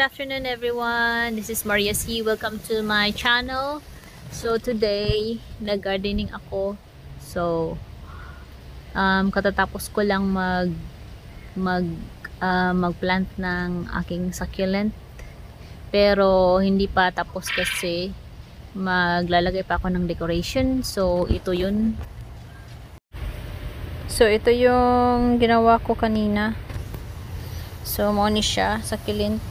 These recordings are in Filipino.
afternoon everyone. This is Maria C. Welcome to my channel. So today, nag-gardening ako. So katatapos ko lang mag-plant ng aking succulent. Pero hindi pa tapos kasi maglalagay pa ako ng decoration. So ito 'yun. So ito yung ginawa ko kanina. So mo ni siya succulent.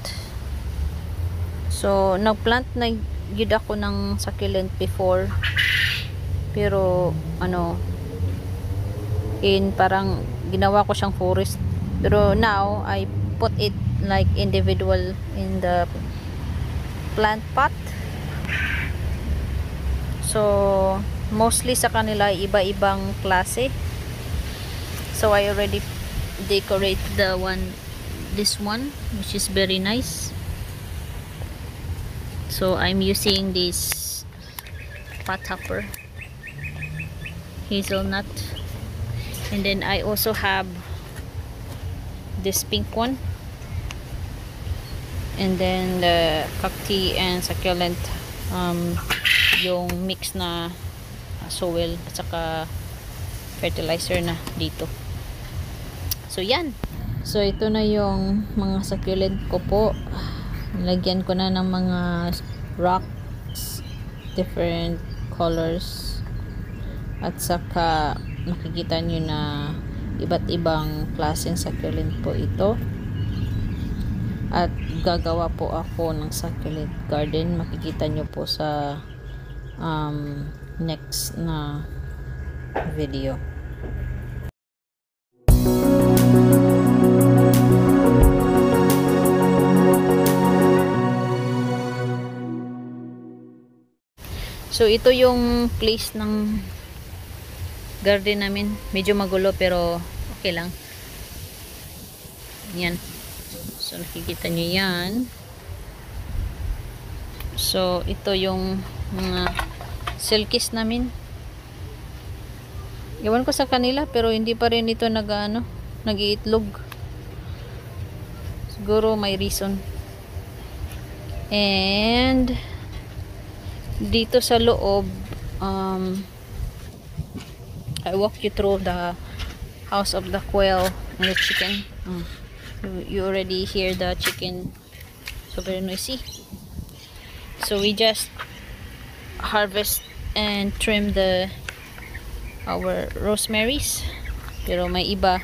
So nagplant na gid ako ng succulent before. Pero parang ginawa ko siyang forest. Pero now I put it like individual in the plant pot. So mostly sa kanila iba-ibang klase. So I already decorate this one which is very nice. So I'm using this pot topper hazelnut, and then I also have this pink one, and then the cacti and succulent yung mix na soil at saka fertilizer na dito. So yan. So ito na yung mga succulent ko po. Nilagyan ko na ng mga rocks, different colors, at saka makikita nyo na iba't ibang klaseng succulent po ito. At gagawa po ako ng succulent garden. Makikita nyo po sa next na video. So ito yung place ng garden namin. Medyo magulo pero okay lang. Yan. So nakikita nyo yan. So ito yung mga silkies namin. Iwan ko sa kanila pero hindi pa rin ito nag-iitlog. Siguro may reason. And dito sa loob, I walk you through the house of the quail and the chicken. You already hear the chicken, so very noisy. So we just harvest and trim our rosemaries, pero may iba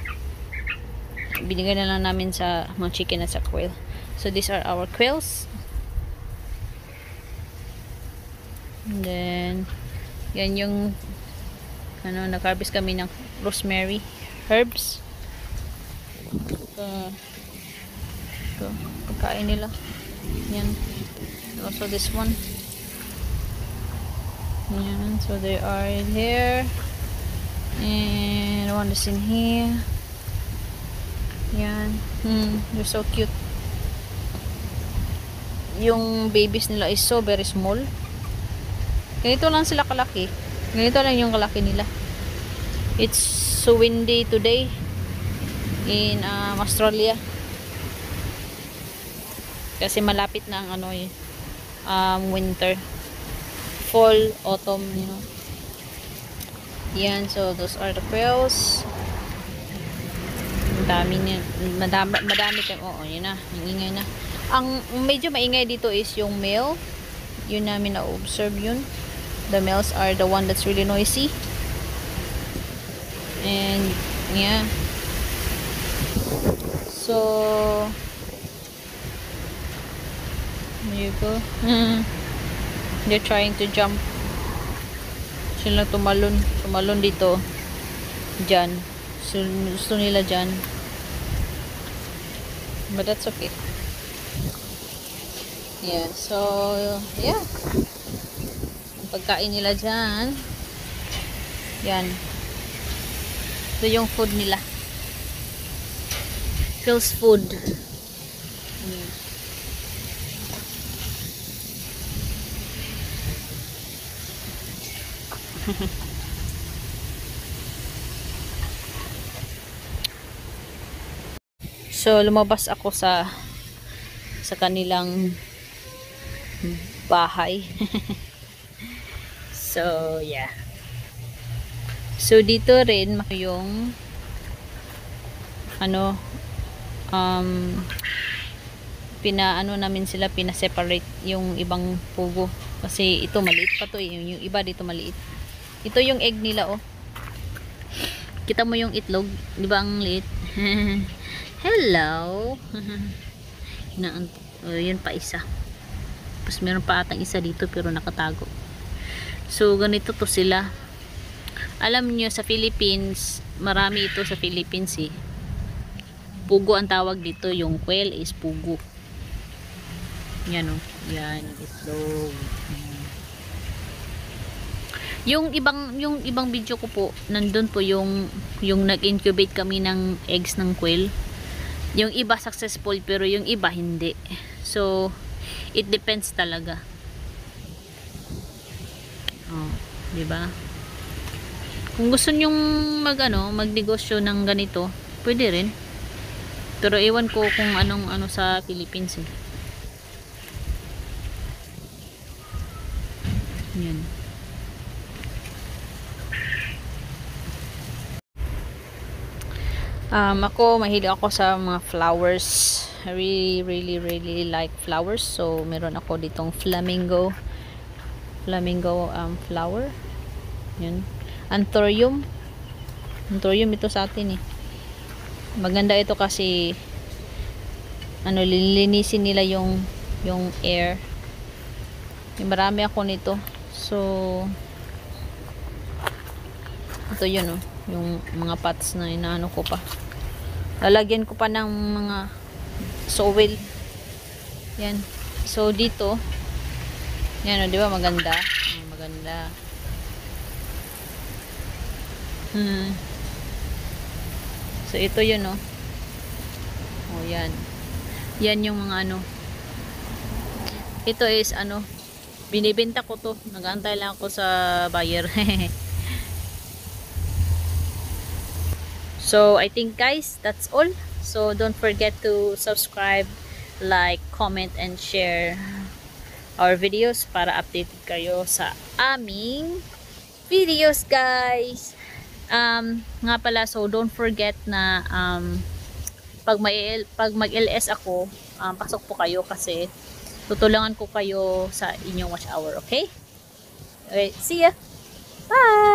binigay na lang namin sa mga chicken at sa quail. So these are our quails. And then yan yung nag-harvest kami ng rosemary herbs. Ito pagkain nila. Yan. Also this one. Yan. So they are in here. And one is in here. Yan. They're so cute. Yung babies nila is so very small. Ganito lang sila kalaki. Ganito lang yung kalaki nila. It's so windy today in Australia. Kasi malapit na ang winter. Fall, autumn, Yan, so those are the quails. Madami kayo. Oo, yun na. Ang ingay na. Ang medyo maingay dito is yung male. Yun namin na-observe yun. The males are the one that's really noisy. And yeah. So there you go. They're trying to jump. Sila tumalon dito. Diyan. So, gusto nila dyan. But that's okay. Yeah, so yeah. Pagkain nila dyan. Yan. Ito yung food nila. Feels food. So lumabas ako sa sa kanilang bahay. So, yeah. So, dito rin yung ano, pinaano namin sila, pina-separate yung ibang pugo. Kasi ito maliit pa to eh. Yung iba dito maliit. Ito yung egg nila oh. Kita mo yung itlog, di ba ang liit? Hello. Yun pa isa. Tapos meron pa atang isa dito pero nakatago. So ganito to sila. Alam niyo sa Philippines, marami ito sa Philippines eh. Pugo ang tawag dito, yung quail is pugo. Yan oh. Yan itlog. Yung ibang video ko po, nandun po yung nag-incubate kami ng eggs ng quail. Yung iba successful pero yung iba hindi. So it depends talaga. Oh, 'di ba? Kung gusto nyong magnegosyo ng ganito, pwede rin. Pero ewan ko kung anong sa Philippines eh. Yan. Ako, mahilig ako sa mga flowers. I really like flowers. So, meron ako ditong flamingo flower. Yan. Anthurium. Anthurium ito sa atin eh. Maganda ito kasi lilinisin nila yung air. Marami ako nito. So, ito yun oh. Yung mga pots na inaano ko pa. Lalagyan ko pa ng mga soil. Yan. So dito, yan o, di ba maganda? Maganda. So ito yun o. O yan. Yan yung mga Ito is binibenta ko to. Nag-aantay lang ako sa buyer. So, I think guys, that's all. So, don't forget to subscribe, like, comment, and share our videos para updated kayo sa aming videos, guys. Nga pala, so don't forget na pag mag-LS ako, pasok po kayo kasi tutulungan ko kayo sa inyong watch hour, okay? Okay, see ya! Bye!